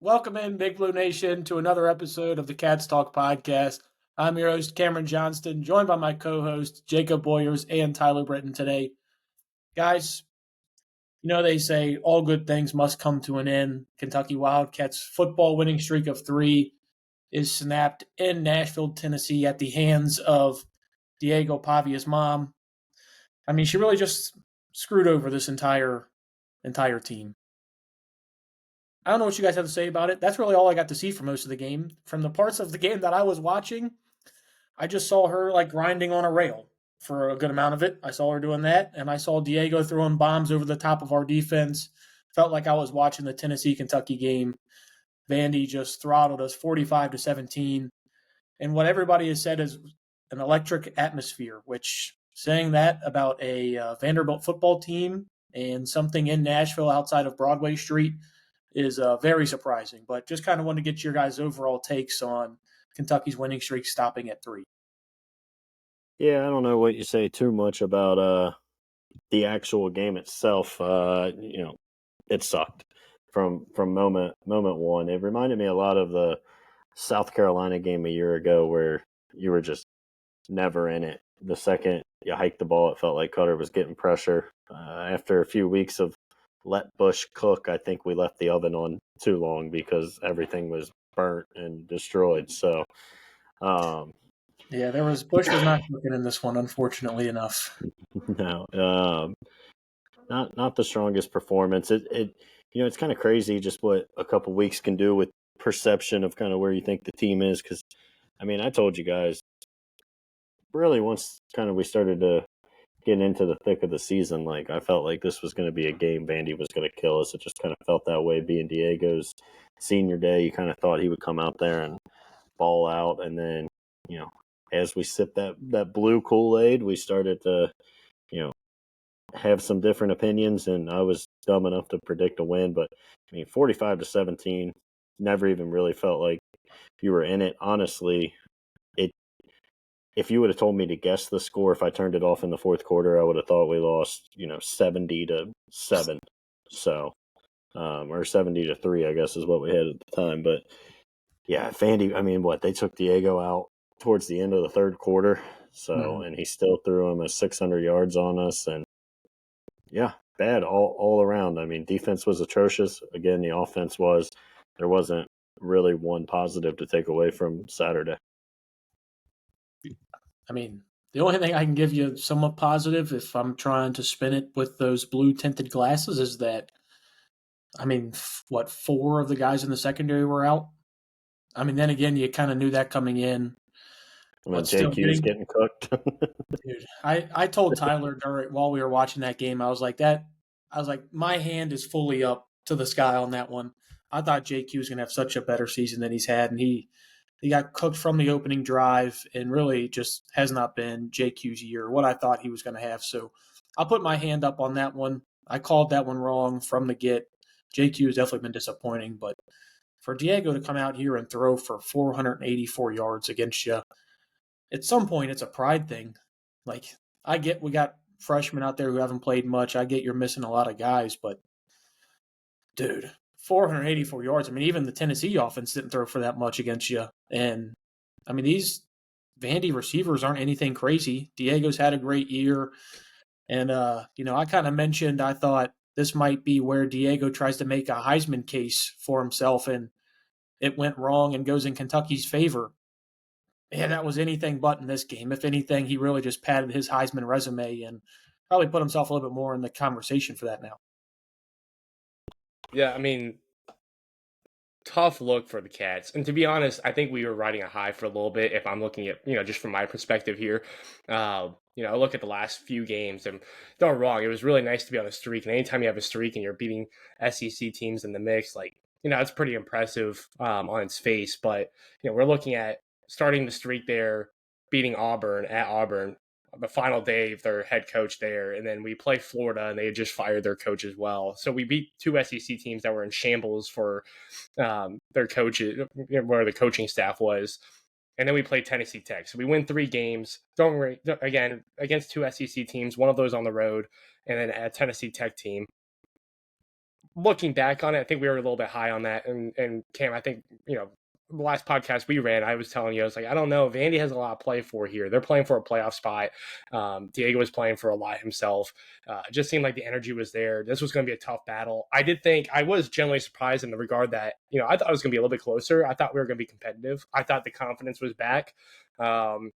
Welcome in, Big Blue Nation, to another episode of the Cats Talk podcast. I'm your host, Cameron Johnston, joined by my co-hosts, Jacob Boyers and Tyler Britton today. Guys, they say all good things must come to an end. Kentucky Wildcats' football winning streak of 3 is snapped in Nashville, Tennessee at the hands of Diego Pavia's mom. I mean, she really just screwed over this entire team. I don't know what you guys have to say about it. That's really all I got to see for most of the game. From the parts of the game that I was watching, I just saw her like grinding on a rail for a good amount of it. I saw her doing that, and I saw Diego throwing bombs over the top of our defense. Felt like I was watching the Tennessee-Kentucky game. Vandy just throttled us 45-17. And what everybody has said is an electric atmosphere, which saying that about a Vanderbilt football team and something in Nashville outside of Broadway Street is very surprising. But just kind of want to get your guys' overall takes on Kentucky's winning streak stopping at 3. Yeah, I don't know what you say too much about the actual game itself. It sucked from moment one. It reminded me a lot of the South Carolina game a year ago where you were just never in it. The second you hiked the ball, it felt like Cutter was getting pressure. After a few weeks of let Bush cook, I think we left the oven on too long because everything was burnt and destroyed. So, yeah, Bush was not cooking in this one, unfortunately enough. No, not the strongest performance. It's kind of crazy just what a couple weeks can do with perception of kind of where you think the team is. Because, I mean, I told you guys, really once kind of we started to get into the thick of the season, like I felt like this was going to be a game Vandy was going to kill us. It just kind of felt that way. Being Diego's senior day, you kind of thought he would come out there and ball out, and then as we sipped that blue Kool-Aid, we started to have some different opinions, and I was dumb enough to predict a win. But I mean, 45-17, never even really felt like you were in it. Honestly, if you would have told me to guess the score if I turned it off in the fourth quarter, I would have thought we lost 70-7. So or 70-3, I guess is what we had at the time. But yeah, Vandy, I mean, they took Diego out towards the end of the third quarter. So, and he still threw him 600 yards on us. And yeah, bad all around. I mean, defense was atrocious. Again, the offense was. There wasn't really one positive to take away from Saturday. I mean, the only thing I can give you somewhat positive, if I'm trying to spin it with those blue tinted glasses, is that, I mean, 4 of the guys in the secondary were out? I mean, then again, you kind of knew that coming in. But JQ's getting cooked. Dude, I told Tyler while we were watching that game, I was like, my hand is fully up to the sky on that one. I thought JQ was going to have such a better season than he's had, and he got cooked from the opening drive and really just has not been JQ's year, what I thought he was going to have. So I'll put my hand up on that one. I called that one wrong from the get. JQ has definitely been disappointing, but for Diego to come out here and throw for 484 yards against you, at some point it's a pride thing. Like, I get we got freshmen out there who haven't played much. I get you're missing a lot of guys, but dude, 484 yards. I mean, even the Tennessee offense didn't throw for that much against you. And I mean, these Vandy receivers aren't anything crazy. Diego's had a great year. And, I kind of mentioned I thought this might be where Diego tries to make a Heisman case for himself, and it went wrong and goes in Kentucky's favor. Yeah, that was anything but in this game. If anything, he really just padded his Heisman resume and probably put himself a little bit more in the conversation for that now. Yeah, I mean, tough look for the Cats. And to be honest, I think we were riding a high for a little bit if I'm looking at, just from my perspective here. I look at the last few games and don't get me wrong, it was really nice to be on a streak. And anytime you have a streak and you're beating SEC teams in the mix, it's pretty impressive on its face. But, we're looking at starting the streak there, beating Auburn at Auburn, the final day of their head coach there, and then we play Florida, and they had just fired their coach as well. So we beat 2 SEC teams that were in shambles for their coaches, where the coaching staff was, and then we play Tennessee Tech. So we win 3 games. Don't worry, again, against 2 SEC teams, one of those on the road, and then a Tennessee Tech team. looking back on it, I think we were a little bit high on that. And Cam, I think, the last podcast we ran, I was telling you, I was like, I don't know. Vandy has a lot to play for here. They're playing for a playoff spot. Diego was playing for a lot himself. It just seemed like the energy was there. This was going to be a tough battle. I was generally surprised in the regard that, I thought it was going to be a little bit closer. I thought we were going to be competitive. I thought the confidence was back. We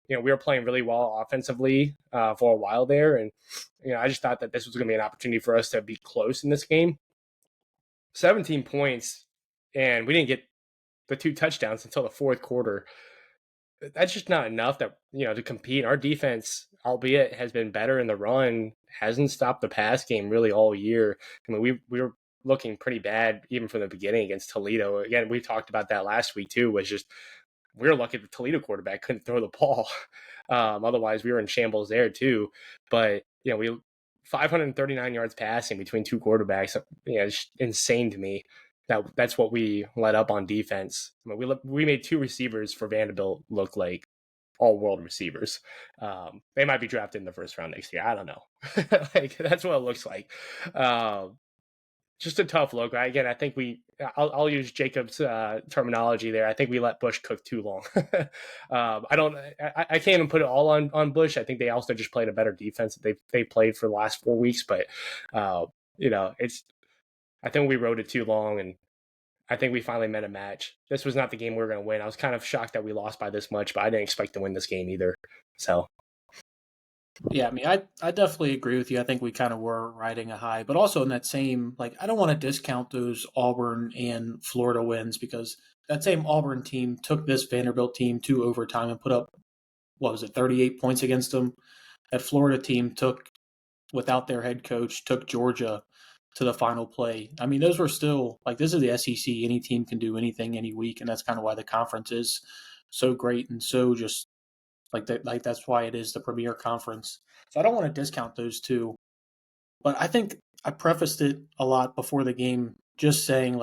were playing really well offensively for a while there. And, I just thought that this was going to be an opportunity for us to be close in this game. 17 points, and we didn't get the 2 touchdowns until the fourth quarter. That's just not enough to compete. Our defense, albeit has been better in the run, hasn't stopped the pass game really all year. I mean, we were looking pretty bad even from the beginning against Toledo. Again, we talked about that last week too, was just we were lucky the Toledo quarterback couldn't throw the ball. Otherwise, we were in shambles there too. But, we 539 yards passing between 2 quarterbacks. It's insane to me. That's what we let up on defense. I mean, we made 2 receivers for Vanderbilt look like all-world receivers. They might be drafted in the first round next year. I don't know. That's what it looks like. Just a tough look. Again, I think I'll use Jacob's terminology there. I think we let Bush cook too long. I can't even put it all on Bush. I think they also just played a better defense that they played for the last 4 weeks. But, I think we rode it too long, and I think we finally met a match. This was not the game we were going to win. I was kind of shocked that we lost by this much, but I didn't expect to win this game either. So, yeah, I mean, I definitely agree with you. I think we kind of were riding a high, but also in that same, I don't want to discount those Auburn and Florida wins, because that same Auburn team took this Vanderbilt team to overtime and put up, 38 points against them. That Florida team without their head coach, took Georgia to the final play. I mean, those were still, this is the SEC. Any team can do anything any week, and that's kind of why the conference is so great and so just that's why it is the premier conference. So I don't want to discount those two, but I think I prefaced it a lot before the game, just saying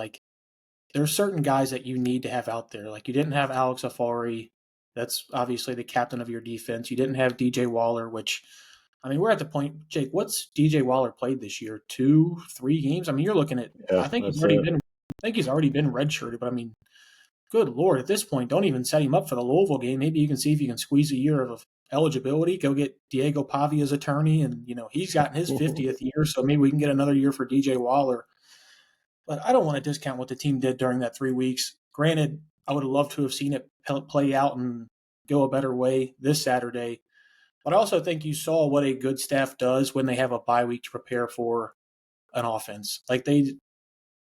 there are certain guys that you need to have out there. You didn't have Alex Afari. That's obviously the captain of your defense. You didn't have DJ Waller, which, I mean, we're at the point, Jake, what's DJ Waller played this year? 2, 3 games? I mean, you're looking at, I think he's already been redshirted, but I mean, good Lord, at this point, don't even set him up for the Louisville game. Maybe you can see if you can squeeze a year of eligibility, go get Diego Pavia's attorney, and, he's gotten his 50th year, so maybe we can get another year for DJ Waller. But I don't want to discount what the team did during that 3 weeks. Granted, I would have loved to have seen it play out and go a better way this Saturday. But I also think you saw what a good staff does when they have a bye week to prepare for an offense.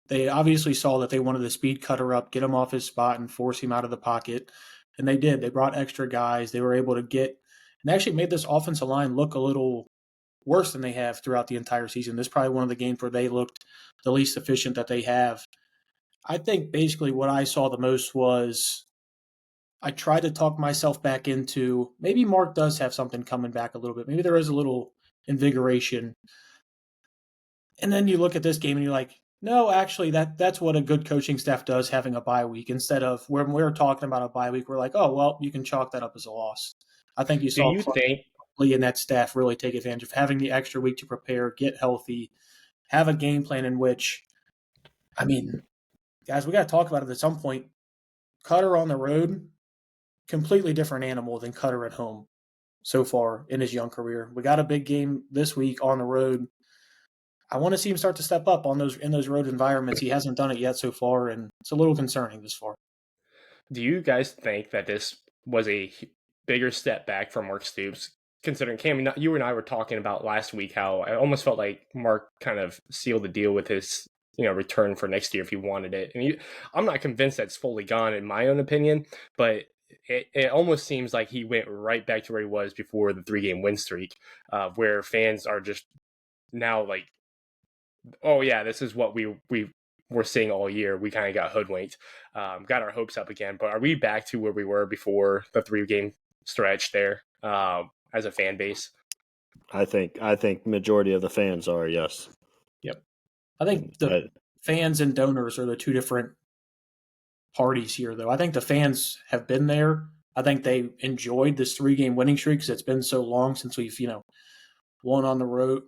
They obviously saw that they wanted to speed Cutter up, get him off his spot, and force him out of the pocket. And they did. They brought extra guys. They were able to and actually made this offensive line look a little worse than they have throughout the entire season. This is probably one of the games where they looked the least efficient that they have. I think basically what I saw the most was I tried to talk myself back into maybe Mark does have something coming back a little bit. Maybe there is a little invigoration. And then you look at this game and you're like, no, actually, that's what a good coaching staff does, having a bye week. Instead of when we're talking about a bye week, we're like, oh, well, you can chalk that up as a loss. I think you saw Lee and that staff really take advantage of having the extra week to prepare, get healthy, have a game plan in which, I mean, guys, we got to talk about it at some point. Cutter on the road, completely different animal than Cutter at home so far in his young career. We got a big game this week on the road. I want to see him start to step up in those road environments. He hasn't done it yet so far, and it's a little concerning this far. Do you guys think that this was a bigger step back for Mark Stoops? Considering, Cam, you and I were talking about last week how I almost felt like Mark kind of sealed the deal with his return for next year if he wanted it. And I'm not convinced that's fully gone in my own opinion, but it almost seems like he went right back to where he was before the 3-game win streak, where fans are just now like, oh yeah, this is what we were seeing all year. We kind of got hoodwinked, got our hopes up again. But are we back to where we were before the 3-game stretch there as a fan base? I think majority of the fans are, yes. Yep. I think the fans and donors are the two different parties here, though. I think the fans have been there. I think they enjoyed this 3-game winning streak because it's been so long since we've, won on the road,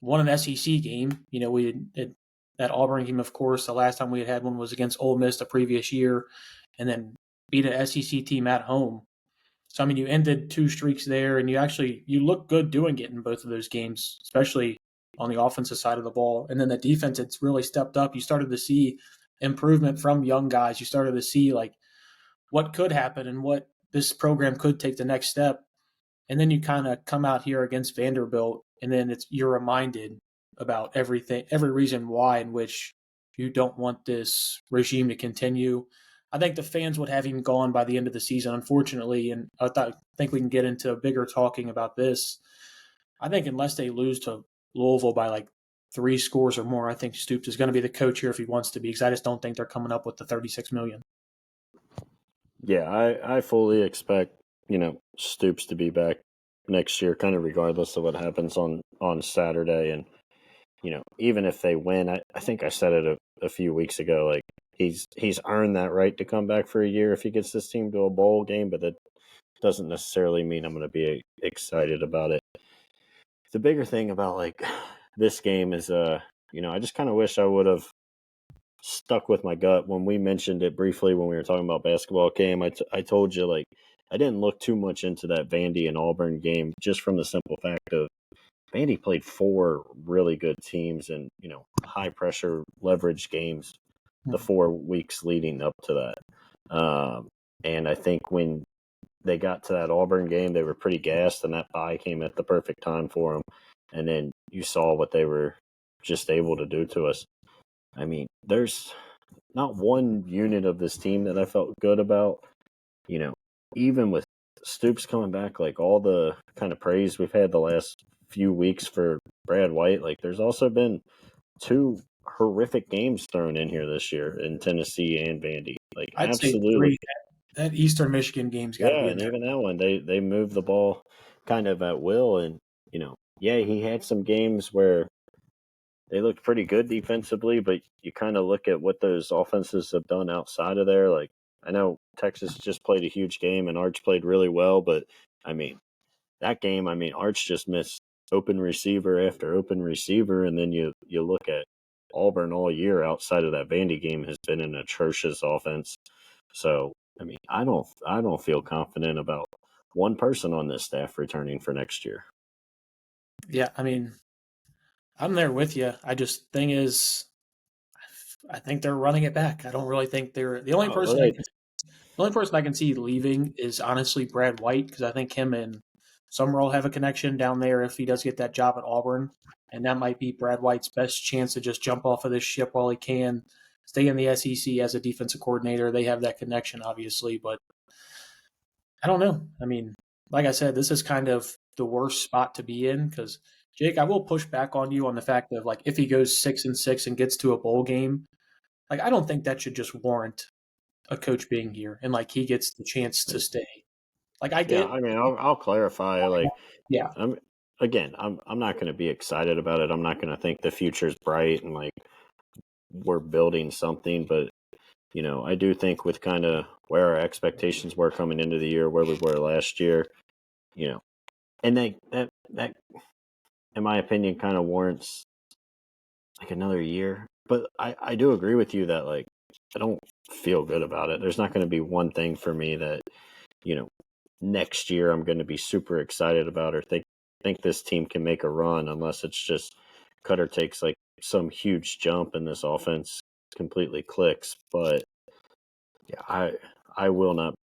won an SEC game. We had that Auburn game, of course. The last time we had one was against Ole Miss the previous year, and then beat an SEC team at home. So I mean, you ended 2 streaks there, and you look good doing it in both of those games, especially on the offensive side of the ball. And then the defense, it's really stepped up. You started to see improvement from young guys. You started to see like what could happen and what this program could take the next step. And then you kind of come out here against Vanderbilt, and then you're reminded about everything, every reason why in which you don't want this regime to continue. I think the fans would have him gone by the end of the season, unfortunately. And think we can get into a bigger talking about this. I think unless they lose to Louisville by like 3 scores or more, I think Stoops is going to be the coach here if he wants to be, because I just don't think they're coming up with the $36 million. Yeah, I fully expect, Stoops to be back next year, kind of regardless of what happens on Saturday. And, even if they win, I think I said it a few weeks ago, like he's earned that right to come back for a year if he gets this team to a bowl game, but that doesn't necessarily mean I'm going to be excited about it. The bigger thing about like this game is, I just kind of wish I would have stuck with my gut when we mentioned it briefly when we were talking about basketball game. I told you, like, I didn't look too much into that Vandy and Auburn game just from the simple fact of Vandy played 4 really good teams and, high pressure leverage games the 4 weeks leading up to that. And I think when they got to that Auburn game, they were pretty gassed, and that bye came at the perfect time for them. And then you saw what they were just able to do to us. I mean, there's not one unit of this team that I felt good about. Even with Stoops coming back, like all the kind of praise we've had the last few weeks for Brad White, like there's also been 2 horrific games thrown in here this year in Tennessee and Vandy. Like I'd say absolutely. 3. That Eastern Michigan game's got to Yeah, be in and there. even that one, they moved the ball kind of at will. And, yeah, he had some games where they looked pretty good defensively, but you kind of look at what those offenses have done outside of there. Like, I know Texas just played a huge game and Arch played really well, but I mean, that game, Arch just missed open receiver after open receiver, and then you look at Auburn all year outside of that Vandy game has been an atrocious offense. So, I don't feel confident about one person on this staff returning for next year. Yeah, I'm there with you. Thing is, I think they're running it back. I don't really think they're the only person. Right. The only person I can see leaving is honestly Brad White, because I think him and Summerall have a connection down there if he does get that job at Auburn, and that might be Brad White's best chance to just jump off of this ship while he can. Stay in the SEC as a defensive coordinator. They have that connection, obviously, but I don't know. Like I said, this is kind of the worst spot to be in because Jake, I will push back on you on the fact of like if he goes 6-6 and gets to a bowl game, like I don't think that should just warrant a coach being here and like he gets the chance to stay. Like I Yeah, get, I'll clarify. Like, yeah, I'm not going to be excited about it. I'm not going to think the future's bright and like we're building something. But I do think with kind of where our expectations were coming into the year, where we were last year, and that in my opinion kind of warrants like another year. But I do agree with you that like I don't feel good about it. There's not going to be one thing for me that next year I'm going to be super excited about or think this team can make a run, unless it's just Cutter takes like some huge jump and this offense completely clicks. But yeah, I will not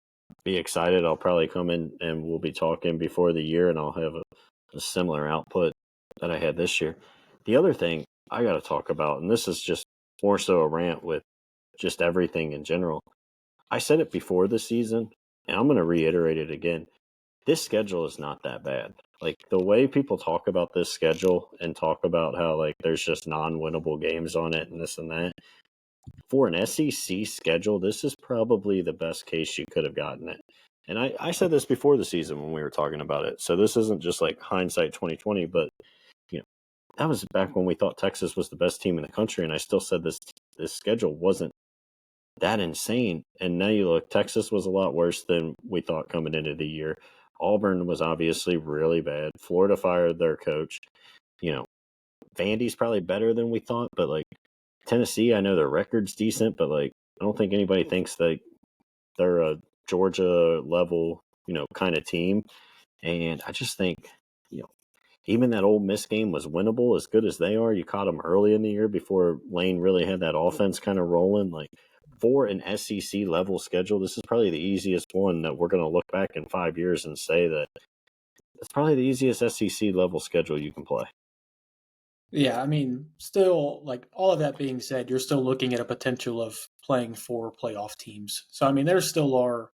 be excited. I'll probably come in and we'll be talking before the year and I'll have a similar output that I had this year. The other thing I got to talk about, and this is just more so a rant with just everything in general. I said it before the season, and I'm going to reiterate it again. This schedule is not that bad. Like the way people talk about this schedule and talk about how like there's just non-winnable games on it and this and that. For an SEC schedule, this is probably the best case you could have gotten it. And I said this before the season when we were talking about it. So this isn't just like hindsight 2020, but that was back when we thought Texas was the best team in the country, and I still said this schedule wasn't that insane. And now you look, Texas was a lot worse than we thought coming into the year. Auburn was obviously really bad. Florida fired their coach. Vandy's probably better than we thought, but like Tennessee, I know their record's decent, but like I don't think anybody thinks that they're a Georgia level, kind of team. And I just think, even that Ole Miss game was winnable. As good as they are, you caught them early in the year before Lane really had that offense kind of rolling. Like for an SEC level schedule, this is probably the easiest one that we're going to look back in 5 years and say that it's probably the easiest SEC level schedule you can play. Yeah, I mean, still, like all of that being said, you're still looking at a potential of playing 4 playoff teams. So I mean, there still are.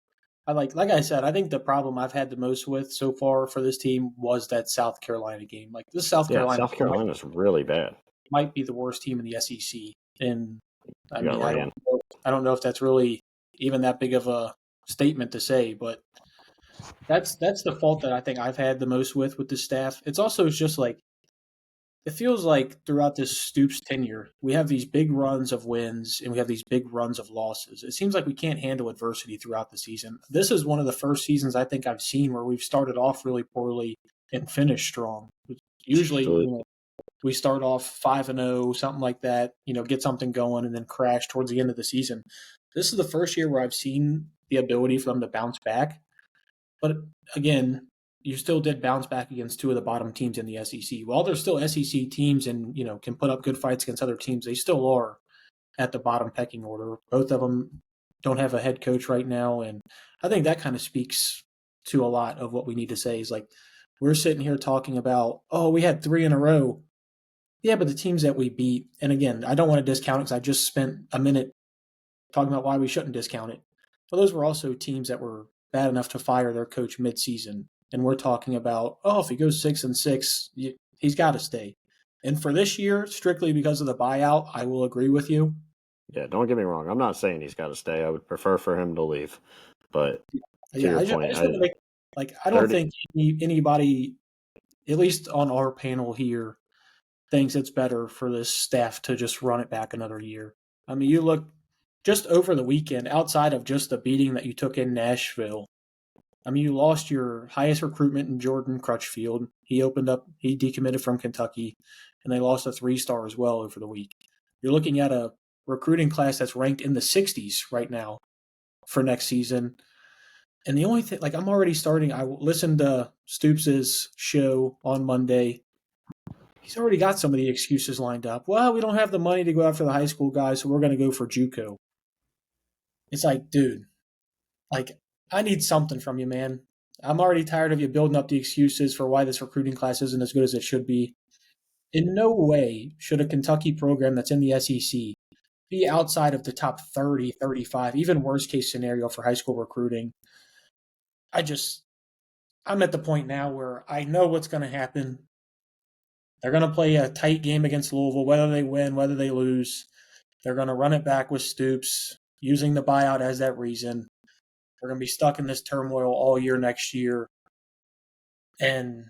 Like I said, I think the problem I've had the most with so far for this team was that South Carolina game. Like this South Yeah, Carolina South Carolina's really bad. might be the worst team in the SEC, and I You got mean, ran. I don't know if that's really even that big of a statement to say, but that's the fault that I think I've had the most with the staff. It's also just like it feels like throughout this Stoops tenure, we have these big runs of wins and we have these big runs of losses. It seems like we can't handle adversity throughout the season. This is one of the first seasons I think I've seen where we've started off really poorly and finished strong. Usually, we start off 5-0, something like that, get something going and then crash towards the end of the season. This is the first year where I've seen the ability for them to bounce back. But again, you still did bounce back against 2 of the bottom teams in the SEC. While they're still SEC teams and can put up good fights against other teams, they still are at the bottom pecking order. Both of them don't have a head coach right now, and I think that kind of speaks to a lot of what we need to say. Is like we're sitting here talking about, oh, we had 3 in a row. Yeah, but the teams that we beat, and again, I don't want to discount it because I just spent a minute talking about why we shouldn't discount it. But those were also teams that were bad enough to fire their coach midseason. And we're talking about, oh, if he goes 6-6, he's got to stay. And for this year, strictly because of the buyout, I will agree with you. Yeah, don't get me wrong. I'm not saying he's got to stay. I would prefer for him to leave. But to Yeah, your I point, just want to make I don't think anybody, at least on our panel here, thinks it's better for this staff to just run it back another year. I mean, you look just over the weekend, outside of just the beating that you took in Nashville. I mean, you lost your highest recruitment in Jordan Crutchfield. He decommitted from Kentucky, and they lost a 3-star as well over the week. You're looking at a recruiting class that's ranked in the 60s right now for next season. And the only thing, like, I'm already starting. I listened to Stoops' show on Monday. He's already got some of the excuses lined up. Well, we don't have the money to go after the high school guys, so we're going to go for JUCO. It's like, dude, like, I need something from you, man. I'm already tired of you building up the excuses for why this recruiting class isn't as good as it should be. In no way should a Kentucky program that's in the SEC be outside of the top 30, 35, even worst case scenario for high school recruiting. I'm at the point now where I know what's going to happen. They're going to play a tight game against Louisville, whether they win, whether they lose. They're going to run it back with Stoops, using the buyout as that reason. They're going to be stuck in this turmoil all year next year. And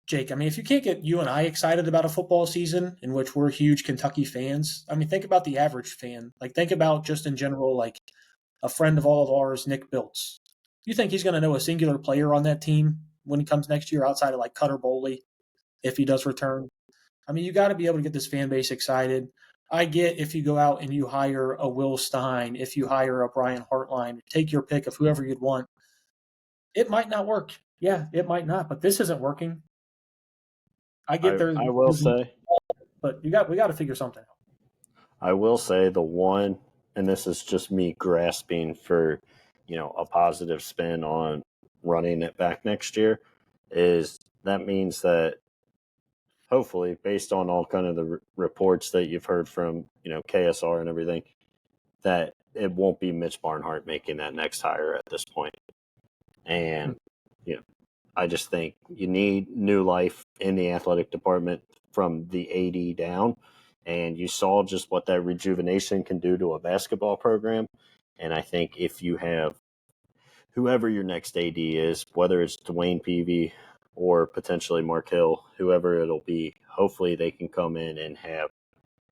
Jake, I mean, if you can't get you and I excited about a football season in which we're huge Kentucky fans, I mean, think about the average fan. Like, think about just in general, like a friend of all of ours, Nick Biltz. You think he's going to know a singular player on that team when he comes next year outside of like Cutter Boley if he does return? I mean, you got to be able to get this fan base excited. I get if you go out and you hire a Will Stein, if you hire a Brian Hartline, take your pick of whoever you'd want. It might not work. Yeah, it might not, but this isn't working. I get there. I will say, but we got to figure something out. I will say the one, and this is just me grasping for, a positive spin on running it back next year, is that means that hopefully, based on all kind of the reports that you've heard from, KSR and everything, that it won't be Mitch Barnhart making that next hire at this point. And, I just think you need new life in the athletic department from the AD down. And you saw just what that rejuvenation can do to a basketball program. And I think if you have whoever your next AD is, whether it's Dwayne Peavy or potentially Mark Hill, whoever it'll be, hopefully they can come in and have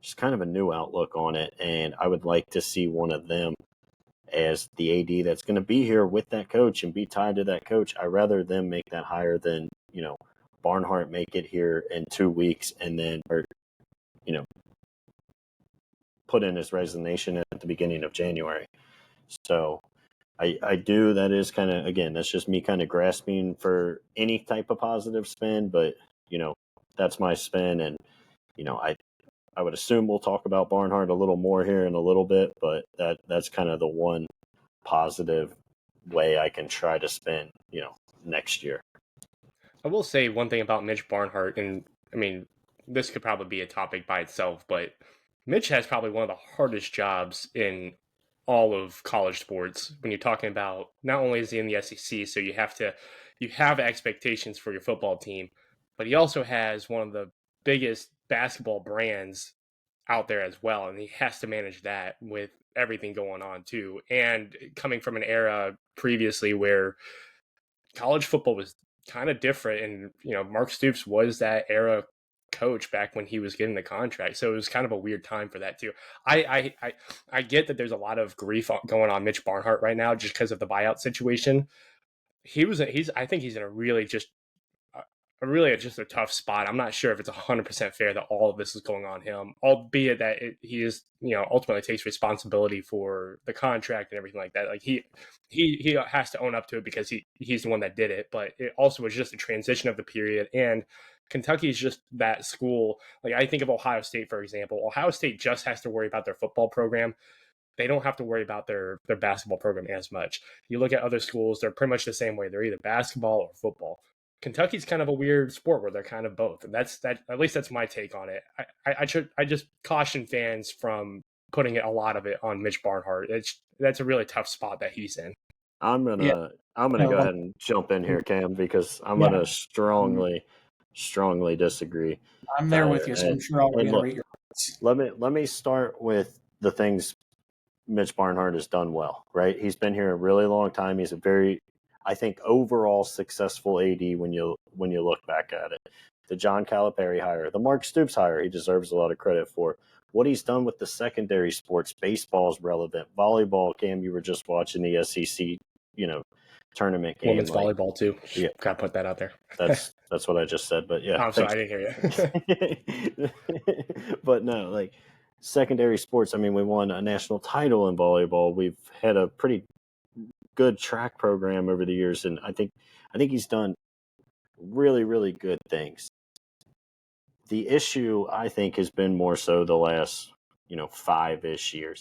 just kind of a new outlook on it. And I would like to see one of them as the AD that's going to be here with that coach and be tied to that coach. I'd rather them make that hire than, Barnhart make it here in 2 weeks and then, put in his resignation at the beginning of January. So I do. That is kind of, again, that's just me kind of grasping for any type of positive spin, but that's my spin, and I would assume we'll talk about Barnhart a little more here in a little bit, but that's kind of the one positive way I can try to spin, next year. I will say one thing about Mitch Barnhart, and I mean, this could probably be a topic by itself, but Mitch has probably one of the hardest jobs in all of college sports when you're talking about not only is he in the SEC, so you have expectations for your football team, but he also has one of the biggest basketball brands out there as well, and he has to manage that with everything going on too. And coming from an era previously where college football was kind of different, and Mark Stoops was that era coach back when he was getting the contract, so it was kind of a weird time for that too. I get that there's a lot of grief going on Mitch Barnhart right now just because of the buyout situation. I think he's in a really just a tough spot. I'm not sure if it's 100% fair that all of this is going on him, albeit that he is, ultimately takes responsibility for the contract and everything like that. Like he has to own up to it because he's the one that did it, but it also was just a transition of the period. And Kentucky is just that school. Like I think of Ohio State, for example. Ohio State just has to worry about their football program. They don't have to worry about their basketball program as much. You look at other schools, they're pretty much the same way. They're either basketball or football. Kentucky's kind of a weird sport where they're kind of both, and that's at least that's my take on it. I just caution fans from putting a lot of it on Mitch Barnhart. That's a really tough spot that he's in. I'm gonna go ahead and jump in here, Cam, because I'm gonna strongly disagree. I'm there with you, so I'm sure I'll reiterate your points. Let me start with the things Mitch Barnhart has done well, right? He's been here a really long time. He's a very, I think, overall successful AD when you look back at it. The John Calipari hire, the Mark Stoops hire, he deserves a lot of credit for. What he's done with the secondary sports, baseball is relevant. Volleyball, Cam, you were just watching the SEC, tournament game. Women's volleyball too. Yeah, gotta put that out there. That's what I just said. But yeah, I'm sorry, I didn't hear you. But no, like secondary sports. I mean, we won a national title in volleyball. We've had a pretty good track program over the years, and I think he's done really, really good things. The issue, I think, has been more so the last 5-ish years.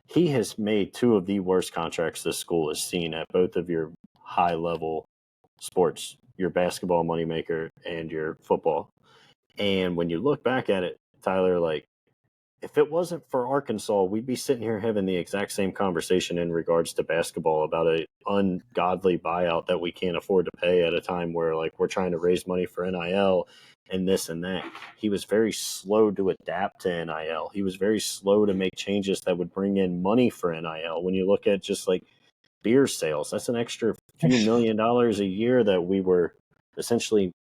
He has made two of the worst contracts this school has seen at both of your high level sports, your basketball moneymaker and your football. And when you look back at it, Tyler, like, if it wasn't for Arkansas, we'd be sitting here having the exact same conversation in regards to basketball about an ungodly buyout that we can't afford to pay at a time where, like, we're trying to raise money for NIL and this and that. He was very slow to adapt to NIL. He was very slow to make changes that would bring in money for NIL. When you look at just like beer sales, that's an extra few $1 million a year that we were essentially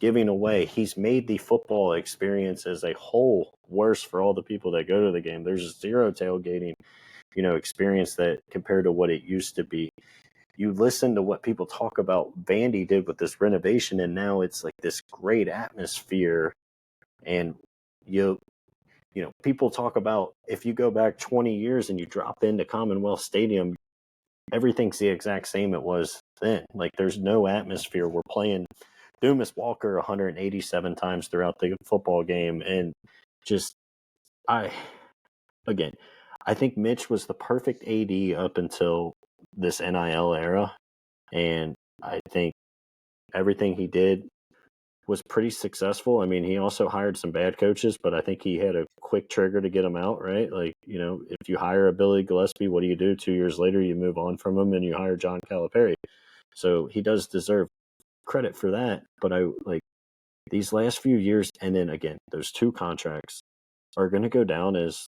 giving away. He's made the football experience as a whole worse for all the people that go to the game. There's zero tailgating, experience that compared to what it used to be. You listen to what people talk about Vandy did with this renovation, and now it's like this great atmosphere. And people talk about if you go back 20 years and you drop into Commonwealth Stadium, everything's the exact same it was then. Like, there's no atmosphere. We're playing Dumas Walker 187 times throughout the football game. And just, I think Mitch was the perfect AD up until this NIL era. And I think everything he did was pretty successful. I mean, he also hired some bad coaches, but I think he had a quick trigger to get them out, right? Like, if you hire a Billy Gillespie, what do you do? 2 years later, you move on from him and you hire John Calipari. So he does deserve credit for that. But these last few years, and then again, those two contracts are going to go down as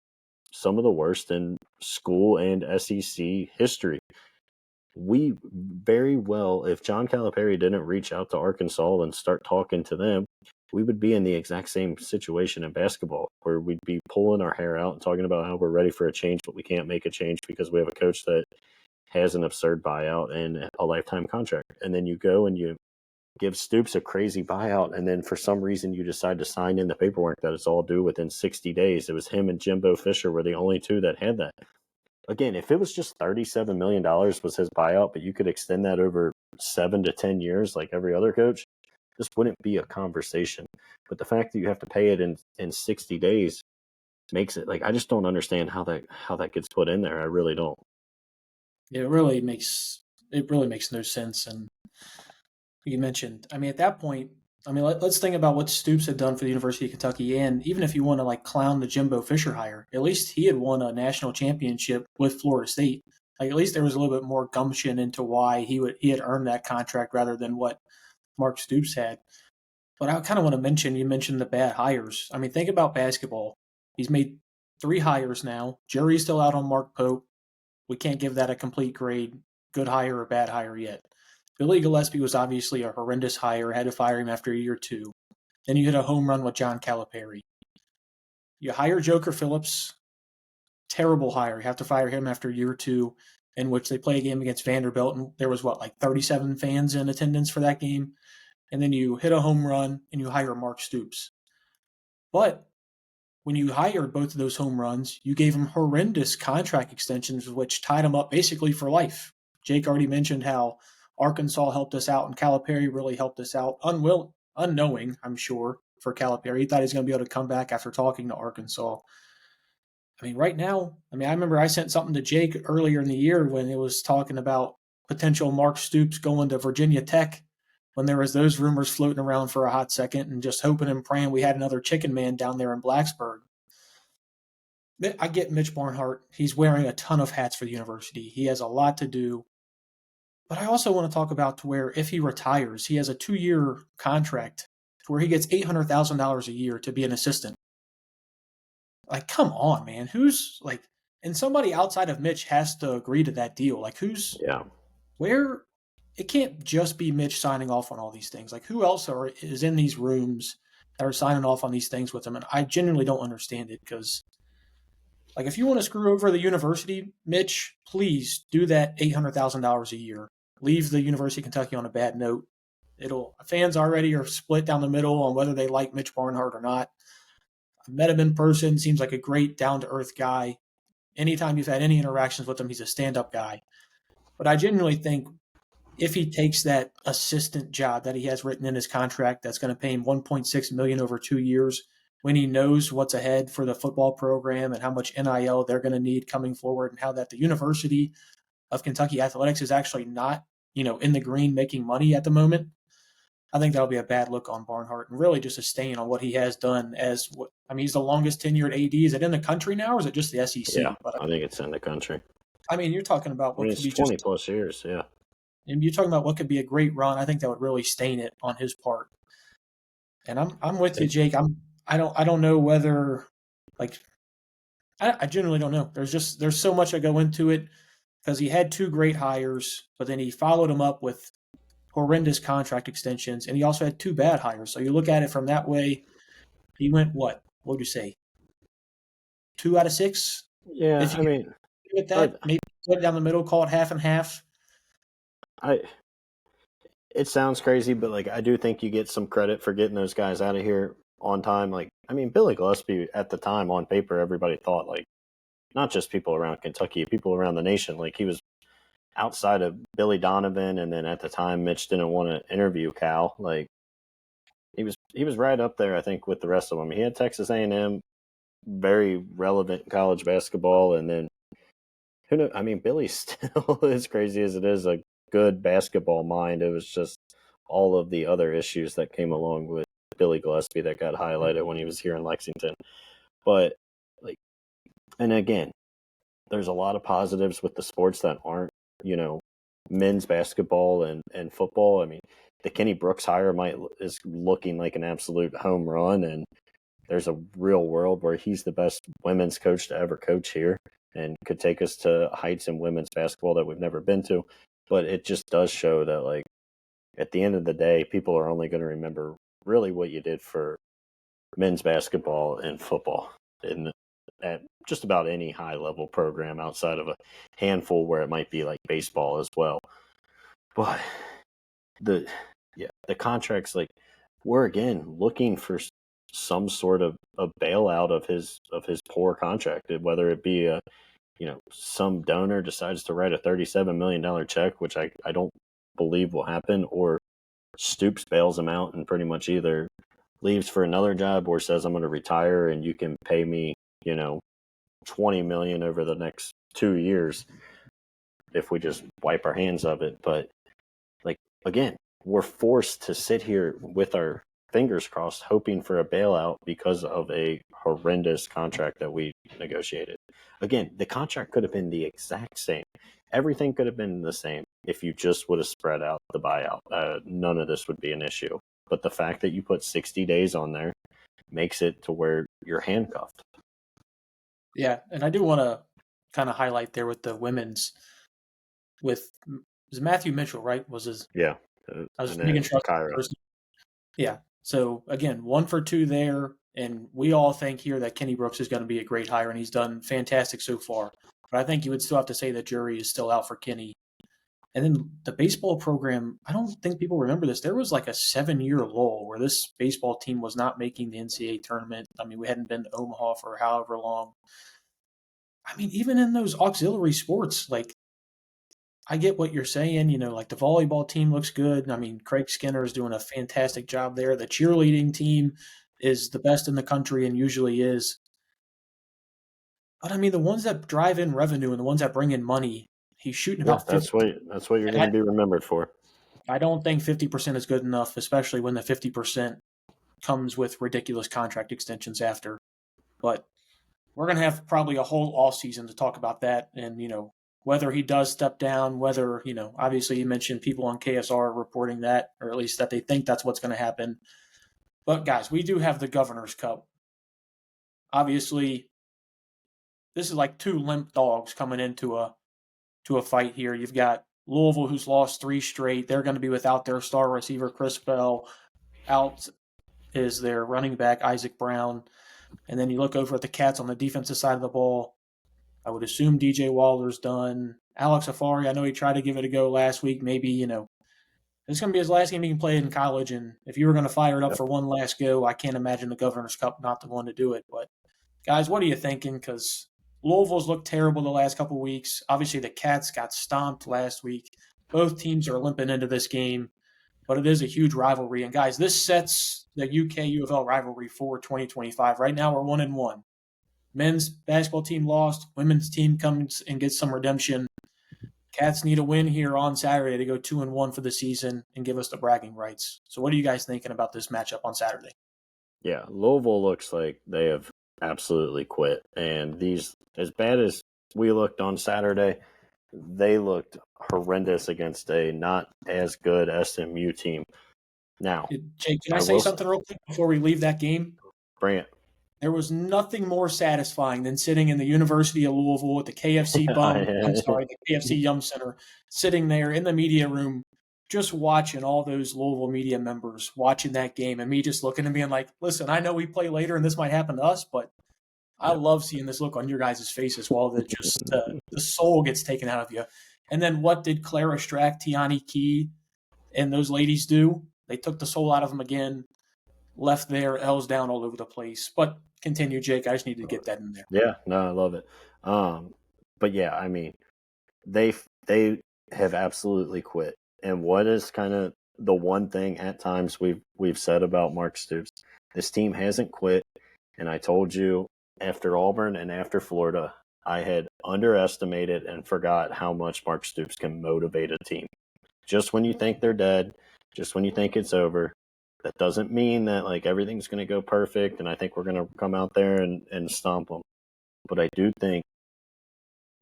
some of the worst in school and SEC history. We very well, if John Calipari didn't reach out to Arkansas and start talking to them, we would be in the exact same situation in basketball where we'd be pulling our hair out and talking about how we're ready for a change, but we can't make a change because we have a coach that has an absurd buyout and a lifetime contract. And then you go and you give Stoops a crazy buyout, and then for some reason you decide to sign in the paperwork that it's all due within 60 days. It was him and Jimbo Fisher were the only two that had that. Again, if it was just $37 million was his buyout, but you could extend that over 7 to 10 years like every other coach, this wouldn't be a conversation. But the fact that you have to pay it in 60 days makes it like I just don't understand how that gets put in there. I really don't. It really makes no sense. And you mentioned, I mean, at that point, I mean, let's think about what Stoops had done for the University of Kentucky. And even if you want to like clown the Jimbo Fisher hire, at least he had won a national championship with Florida State. Like at least there was a little bit more gumption into why he had earned that contract rather than what Mark Stoops had. But I kind of want to mention, you mentioned the bad hires. I mean, think about basketball. He's made 3 hires now. Jury's still out on Mark Pope. We can't give that a complete grade, good hire or bad hire yet. Billy Gillispie was obviously a horrendous hire, had to fire him after a year or two. Then you hit a home run with John Calipari. You hire Joker Phillips, terrible hire. You have to fire him after a year or two, in which they play a game against Vanderbilt, and there was like 37 fans in attendance for that game. And then you hit a home run and you hire Mark Stoops. But when you hired both of those home runs, you gave him horrendous contract extensions, which tied him up basically for life. Jake already mentioned how Arkansas helped us out, and Calipari really helped us out, unknowing, I'm sure, for Calipari. He thought he was going to be able to come back after talking to Arkansas. I mean, right now, I remember I sent something to Jake earlier in the year when it was talking about potential Mark Stoops going to Virginia Tech, when there was those rumors floating around for a hot second, and just hoping and praying we had another chicken man down there in Blacksburg. I get Mitch Barnhart. He's wearing a ton of hats for the university. He has a lot to do. But I also want to talk about to where if he retires, he has a 2-year contract to where he gets $800,000 a year to be an assistant. Like, come on, man. Who's like, and somebody outside of Mitch has to agree to that deal. Like, where? It can't just be Mitch signing off on all these things. Like, who else is in these rooms that are signing off on these things with him? And I genuinely don't understand it because, like, if you want to screw over the university, Mitch, please do that $800,000 a year. Leave the University of Kentucky on a bad note. Fans already are split down the middle on whether they like Mitch Barnhart or not. I met him in person. Seems like a great, down-to-earth guy. Anytime you've had any interactions with him, he's a stand-up guy. But I genuinely think if he takes that assistant job that he has written in his contract that's going to pay him $1.6 million over 2 years, when he knows what's ahead for the football program and how much NIL they're going to need coming forward, and how that the University of Kentucky Athletics is actually not, in the green making money at the moment, I think that'll be a bad look on Barnhart and really just a stain on what he has done he's the longest tenured AD. Is it in the country now or is it just the SEC? Yeah, I think it's in the country. I mean, you're talking about what could be 20 plus years, yeah. And you're talking about what could be a great run. I think that would really stain it on his part. And I'm with you, Jake. I don't know whether I genuinely don't know. There's so much that go into it because he had 2 great hires, but then he followed them up with horrendous contract extensions, and he also had 2 bad hires. So you look at it from that way, he went what would you say? 2 out of 6? Yeah, I mean, with that, maybe split down the middle, call it half and half. It sounds crazy, but like I do think you get some credit for getting those guys out of here on time. Like, I mean, Billy Gillispie at the time on paper, everybody thought like not just people around Kentucky, people around the nation. Like he was outside of Billy Donovan, and then at the time Mitch didn't want to interview Cal. Like he was right up there, I think, with the rest of them. He had Texas A&M, very relevant in college basketball, and then who knows? I mean, Billy's still as crazy as it is a good basketball mind. It was just all of the other issues that came along with Billy Gillispie that got highlighted when he was here in Lexington. But like, and again, there's a lot of positives with the sports that aren't, men's basketball and football. I mean, the Kenny Brooks hire is looking like an absolute home run, and there's a real world where he's the best women's coach to ever coach here and could take us to heights in women's basketball that we've never been to. But it just does show that, like, at the end of the day, people are only going to remember really what you did for men's basketball and football at just about any high-level program outside of a handful where it might be like baseball as well. But Yeah, the contracts, like, we're again looking for some sort of a bailout of his poor contract, whether it be a some donor decides to write a $37 million check, which I don't believe will happen, or Stoops bails him out and pretty much either leaves for another job or says I'm going to retire and you can pay me 20 million over the next 2 years if we just wipe our hands of it. But like, again, we're forced to sit here with our fingers crossed hoping for a bailout because of a horrendous contract that we negotiated. Again, the contract could have been the exact same. Everything could have been the same if you just would have spread out the buyout. None of this would be an issue. But the fact that you put 60 days on there makes it to where you're handcuffed. Yeah, and I do want to kind of highlight there with the women's, with was Matthew Mitchell, right? Was his? Yeah. I was And making then sure. Kyra. Yeah. So again, 1 for 2 there, and we all think here that Kenny Brooks is going to be a great hire, and he's done fantastic so far. But I think you would still have to say the jury is still out for Kenny. And then the baseball program, I don't think people remember this. There was like a 7-year lull where this baseball team was not making the NCAA tournament. I mean, we hadn't been to Omaha for however long. I mean, even in those auxiliary sports, like, I get what you're saying. Like the volleyball team looks good. I mean, Craig Skinner is doing a fantastic job there. The cheerleading team is the best in the country and usually is. But I mean, the ones that drive in revenue and the ones that bring in money, he's shooting Yeah, about 50. that's what you're And going to be remembered for. I don't think 50% is good enough, especially when the 50% comes with ridiculous contract extensions after. But we're going to have probably a whole off season to talk about that and, whether he does step down, whether, obviously you mentioned people on KSR reporting that, or at least that they think that's what's going to happen. But guys, we do have the Governor's Cup. Obviously, this is like two limp dogs coming into a fight here. You've got Louisville, who's lost 3 straight. They're going to be without their star receiver, Chris Bell. Out is their running back, Isaac Brown. And then you look over at the Cats on the defensive side of the ball. I would assume DJ Waller's done. Alex Afari, I know he tried to give it a go last week. Maybe, this is going to be his last game he can play in college. And if you were going to fire it up for one last go, I can't imagine the Governor's Cup not the one to do it. But, guys, what are you thinking? Because Louisville's looked terrible the last couple of weeks. Obviously, the Cats got stomped last week. Both teams are limping into this game. But it is a huge rivalry. And, guys, this sets the UK-U of L rivalry for 2025. Right now, we're 1-1. Men's basketball team lost. Women's team comes and gets some redemption. Cats need a win here on Saturday to go 2-1 for the season and give us the bragging rights. So what are you guys thinking about this matchup on Saturday? Yeah, Louisville looks like they have absolutely quit. And these, as bad as we looked on Saturday, they looked horrendous against a not as good SMU team. Now, Jake, can I say something real quick before we leave that game? Bring it. There was nothing more satisfying than sitting in the University of Louisville at the KFC the KFC Yum Center, sitting there in the media room, just watching all those Louisville media members watching that game, and me just looking and being like, listen, I know we play later and this might happen to us, but I love seeing this look on your guys' faces while the soul gets taken out of you. And then what did Clara Strack, Tiani Key, and those ladies do? They took the soul out of them again, left their L's down all over the place. But continue, Jake. I just need to get that in there. Yeah, no, I love it. But yeah, I mean, they have absolutely quit. And what is kind of the one thing at times we've said about Mark Stoops? This team hasn't quit. And I told you after Auburn and after Florida, I had underestimated and forgot how much Mark Stoops can motivate a team. Just when you think they're dead, just when you think it's over, that doesn't mean that like everything's going to go perfect and I think we're going to come out there and stomp them. But I do think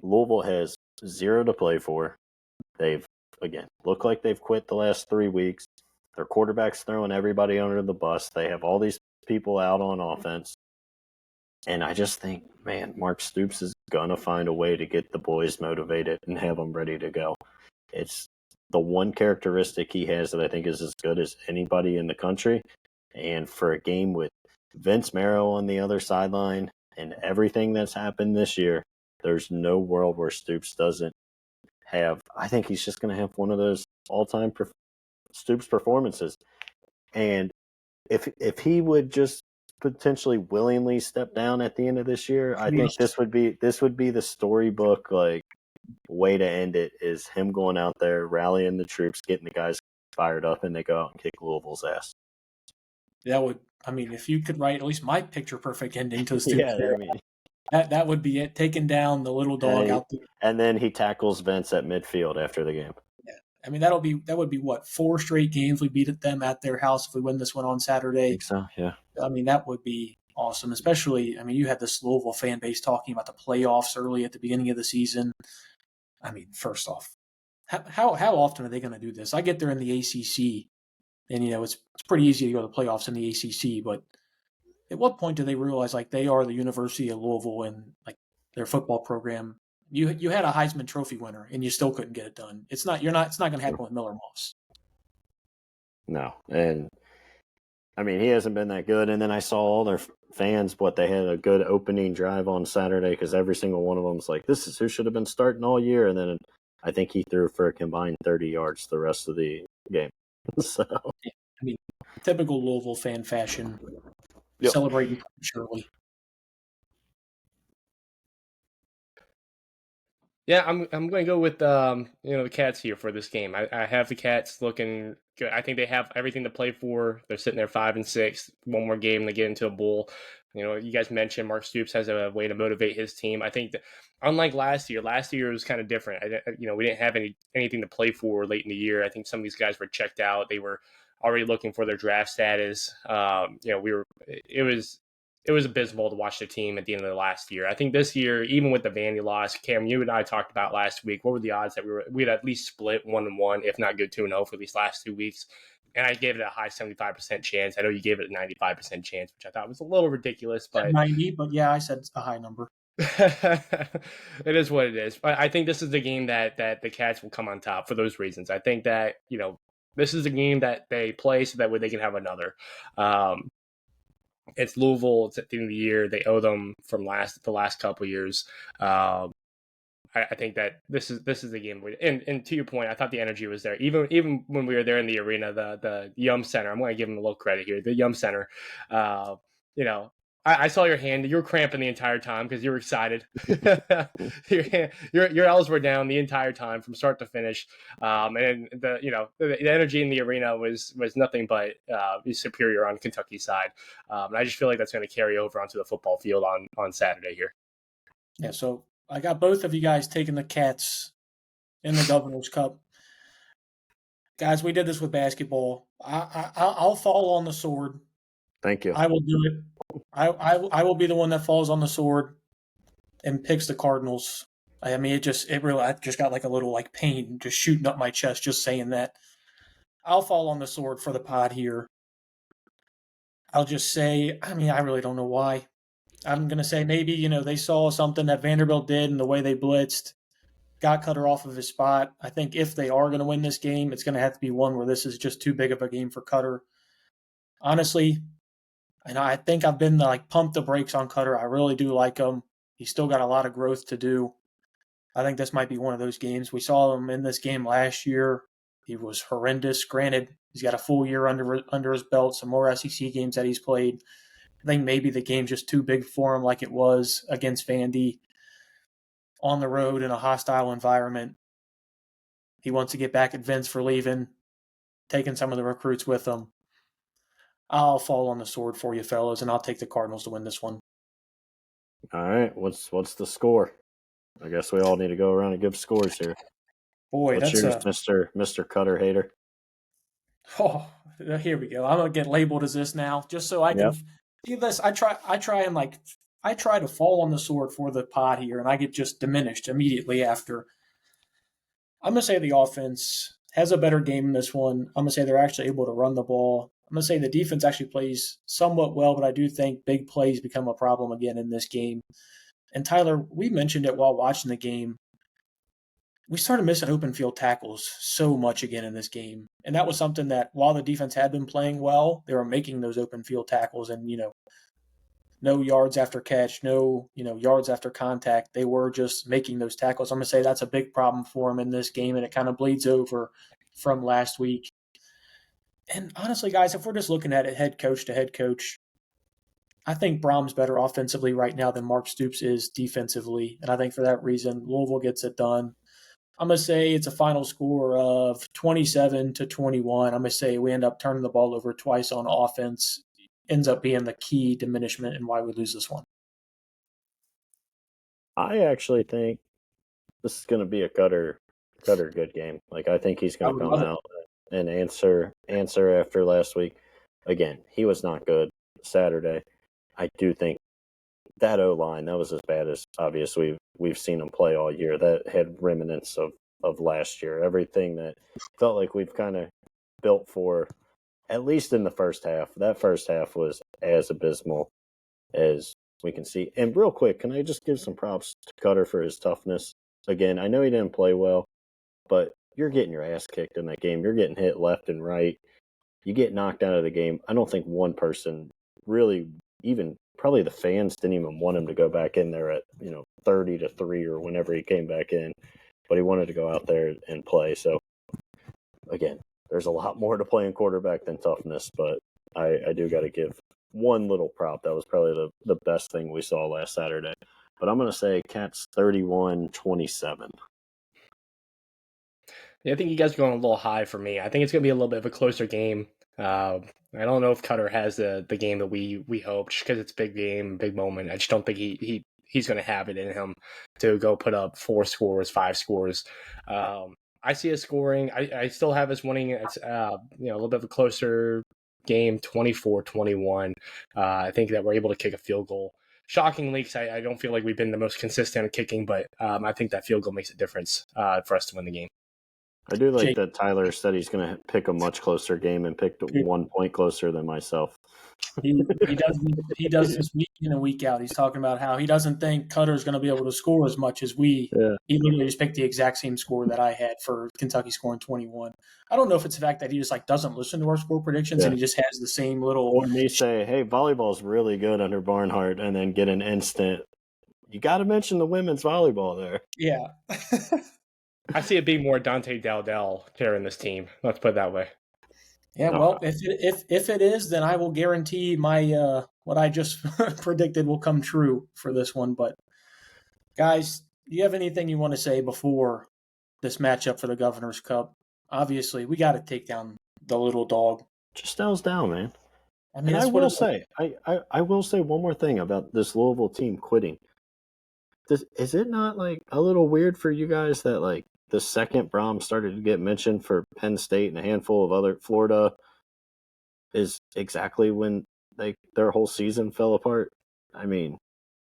Louisville has 0 to play for. They've, again, looked like they've quit the last 3 weeks. Their quarterback's throwing everybody under the bus. They have all these people out on offense. And I just think, man, Mark Stoops is going to find a way to get the boys motivated and have them ready to go. It's the one characteristic he has that I think is as good as anybody in the country. And for a game with Vince Marrow on the other sideline and everything that's happened this year, there's no world where Stoops doesn't have – I think he's just going to have one of those all-time Stoops' performances. And if he would just potentially willingly step down at the end of this year, I think this would be the storybook like way to end it, is him going out there, rallying the troops, getting the guys fired up, and they go out and kick Louisville's ass. That would, I mean, if you could write at least my picture perfect ending to the Stoops, Yeah, I mean, that would be it. Taking down the little dog out there. And then he tackles Vince at midfield after the game. Yeah. I mean, that would be what, 4 straight games we beat them at their house if we win this one on Saturday. I think so, yeah. I mean, that would be awesome. Especially, I mean, you had this Louisville fan base talking about the playoffs early at the beginning of the season. I mean, first off, how often are they going to do this? I get they're in the ACC, and it's pretty easy to go to the playoffs in the ACC. But at what point do they realize like they are the University of Louisville and like their football program? You had a Heisman Trophy winner, and you still couldn't get it done. It's not going to happen with Miller Moss. No, and I mean, he hasn't been that good. And then I saw all their fans, they had a good opening drive on Saturday because every single one of them was like, this is who should have been starting all year. And then I think he threw for a combined 30 yards the rest of the game. So, I mean, typical Louisville fan fashion, celebrating prematurely. Yeah, I'm going to go with the Cats here for this game. I have the Cats looking good. I think they have everything to play for. They're sitting there 5-6. One more game, they get into a bowl. You guys mentioned Mark Stoops has a way to motivate his team. I think that unlike last year it was kind of different. We didn't have anything to play for late in the year. I think some of these guys were checked out. They were already looking for their draft status. It was abysmal to watch the team at the end of the last year. I think this year, even with the Vandy loss, Cam, you and I talked about last week, what were the odds that we'd at least split 1-1, if not go 2-0 for these last 2 weeks? And I gave it a high 75% chance. I know you gave it a 95% chance, which I thought was a little ridiculous. But 90, but yeah, I said a high number. It is what it is. But I think this is the game that the Cats will come on top for those reasons. I think that, this is a game that they play so that way they can have another. It's Louisville. It's at the end of the year. They owe them from the last couple of years. I think that this is the game. And to your point, I thought the energy was there. Even when we were there in the arena, the Yum Center. I'm going to give them a little credit here. The Yum Center. I saw your hand. You were cramping the entire time because you were excited. your L's were down the entire time from start to finish. And the energy in the arena was nothing but superior on Kentucky's side. And I just feel like that's going to carry over onto the football field on Saturday here. Yeah. So I got both of you guys taking the Cats in the Governor's Cup. Guys, we did this with basketball. I'll fall on the sword. Thank you. I will do it. I will be the one that falls on the sword and picks the Cardinals. I mean, I just got like a little like pain just shooting up my chest just saying that. I'll fall on the sword for the pod here. I'll just say, I mean, I really don't know why. I'm going to say maybe, they saw something that Vanderbilt did and the way they blitzed, got Cutter off of his spot. I think if they are going to win this game, it's going to have to be one where this is just too big of a game for Cutter. Honestly, and I think I've been pump the brakes on Cutter. I really do like him. He's still got a lot of growth to do. I think this might be one of those games. We saw him in this game last year. He was horrendous. Granted, he's got a full year under his belt, some more SEC games that he's played. I think maybe the game's just too big for him like it was against Vandy on the road in a hostile environment. He wants to get back at Vince for leaving, taking some of the recruits with him. I'll fall on the sword for you, fellas, and I'll take the Cardinals to win this one. All right. What's the score? I guess we all need to go around and give scores here. Boy, what's that's yours, Mr. Cutter hater? Oh, here we go. I'm gonna get labeled as this now, just so I can see this. I try to fall on the sword for the pod here, and I get just diminished immediately after. I'm gonna say the offense has a better game in this one. I'm gonna say they're actually able to run the ball. I'm going to say the defense actually plays somewhat well, but I do think big plays become a problem again in this game. And Tyler, we mentioned it while watching the game. We started missing open field tackles so much again in this game. And that was something that while the defense had been playing well, they were making those open field tackles and, no yards after catch, no, yards after contact. They were just making those tackles. I'm going to say that's a big problem for them in this game, and it kind of bleeds over from last week. And honestly, guys, if we're just looking at it head coach to head coach, I think Brom's better offensively right now than Mark Stoops is defensively. And I think for that reason, Louisville gets it done. I'm going to say it's a final score of 27-21. I'm going to say we end up turning the ball over twice on offense. Ends up being the key diminishment in why we lose this one. I actually think this is going to be a Cutter good game. Like, I think he's going to come out and answer after last week. Again, he was not good Saturday. I do think that O-line, that was as bad as obviously we've seen him play all year. That had remnants of last year. Everything that felt like we've kind of built for, at least in the first half. That first half was as abysmal as we can see. And real quick, can I just give some props to Cutter for his toughness? Again, I know he didn't play well, but you're getting your ass kicked in that game. You're getting hit left and right. You get knocked out of the game. I don't think one person really, even probably the fans, didn't even want him to go back in there at 30-3 or whenever he came back in, but he wanted to go out there and play. So again, there's a lot more to playing quarterback than toughness, but I do got to give one little prop. That was probably the best thing we saw last Saturday. But I'm going to say Cats 31-27. Yeah, I think you guys are going a little high for me. I think it's going to be a little bit of a closer game. I don't know if Cutter has the game that we hoped, just because it's a big game, big moment. I just don't think he's going to have it in him to go put up 4 scores, 5 scores. I see us scoring. I still have us winning. It's a little bit of a closer game, 24-21. I think that we're able to kick a field goal. Shockingly, because I don't feel like we've been the most consistent at kicking, but I think that field goal makes a difference for us to win the game. I do like that Tyler said he's going to pick a much closer game and picked 1 point closer than myself. He does this week in and week out. He's talking about how he doesn't think Cutter's going to be able to score as much as we. Yeah. He literally just picked the exact same score that I had for Kentucky scoring 21. I don't know if it's the fact that he just doesn't listen to our score predictions and he just has the same little. Or me say, hey, volleyball's really good under Barnhart, and then get an instant. You got to mention the women's volleyball there. Yeah. I see it being more Dante Dowdell carrying this team. Let's put it that way. Yeah, well, if it is, then I will guarantee my what I just predicted will come true for this one. But guys, do you have anything you want to say before this matchup for the Governor's Cup? Obviously, we got to take down the little dog. Just L's down, man. I mean, and I will say, I will say one more thing about this Louisville team quitting. Is it not like a little weird for you guys that like the second Brom started to get mentioned for Penn State and a handful of other Florida is exactly when their whole season fell apart? I mean,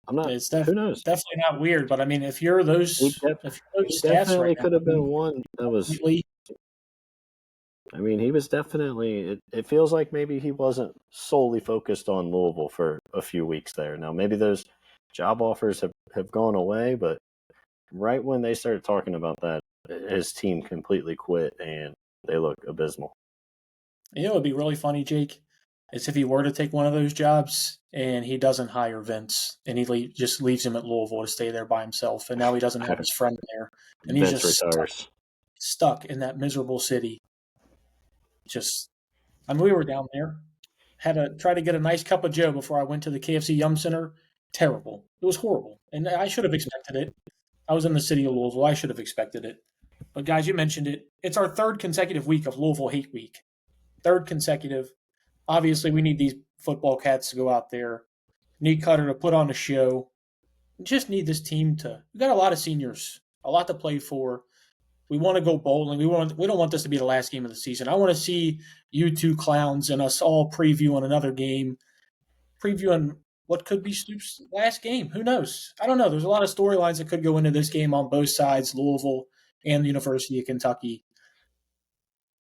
I'm not. Who knows? Definitely not weird, but I mean, if you're those, he definitely could have been one that was. I mean, he was definitely. It feels like maybe he wasn't solely focused on Louisville for a few weeks there. Now, maybe those job offers have gone away, but right when they started talking about that, his team completely quit and they look abysmal. You know, it'd be really funny, Jake, is if he were to take one of those jobs and he doesn't hire Vince and he just leaves him at Louisville to stay there by himself, and now he doesn't have his friend there, and he's Vince just stuck in that miserable city. We were down there, had to try to get a nice cup of joe before I went to the KFC Yum Center. Terrible. It was horrible, and I should have expected it. I was in the city of Louisville. I should have expected it. But guys, you mentioned it. It's our 3rd consecutive week of Louisville Hate Week. 3rd consecutive. Obviously, we need these football cats to go out there. Need Cutter to put on a show. We just need this team to. We got a lot of seniors, a lot to play for. We want to go bowling. We don't want this to be the last game of the season. I want to see you two clowns and us all previewing another game, previewing what could be Stoops' last game. Who knows? I don't know. There's a lot of storylines that could go into this game on both sides, Louisville and the University of Kentucky.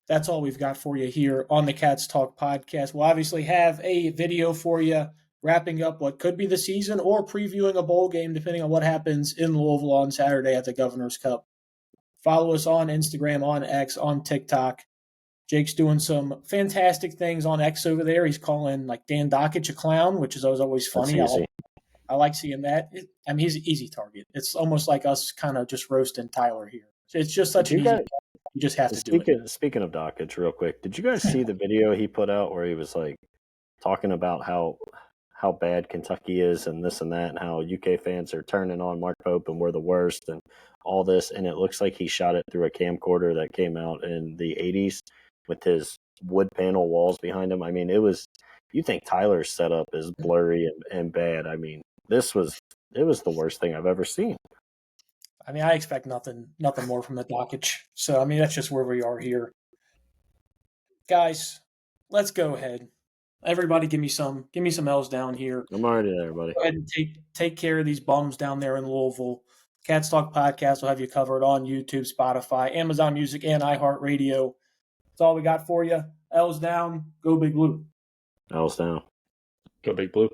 That's all we've got for you here on the Cats Talk podcast. We'll obviously have a video for you wrapping up what could be the season or previewing a bowl game, depending on what happens in Louisville on Saturday at the Governor's Cup. Follow us on Instagram, on X, on TikTok. Jake's doing some fantastic things on X over there. He's calling Dan Dockich a clown, which is always funny. I like seeing that. He's an easy target. It's almost like us kind of just roasting Tyler here. It's just such an easy target. You just have to do it. Speaking of Dockage, real quick, did you guys see the video he put out where he was like talking about how bad Kentucky is and this and that, and how UK fans are turning on Mark Pope and we're the worst and all this, and it looks like he shot it through a camcorder that came out in the 80s with his wood panel walls behind him. I mean, it was, you think Tyler's setup is blurry and bad. I mean, it was the worst thing I've ever seen. I mean, I expect nothing more from the Dockage. So, I mean, that's just where we are here. Guys, let's go ahead. Everybody give me some L's down here. I'm already there, buddy. Go ahead and take care of these bums down there in Louisville. Cats Talk Podcast will have you covered on YouTube, Spotify, Amazon Music, and iHeartRadio. That's all we got for you. L's down. Go Big Blue. L's down. Go Big Blue.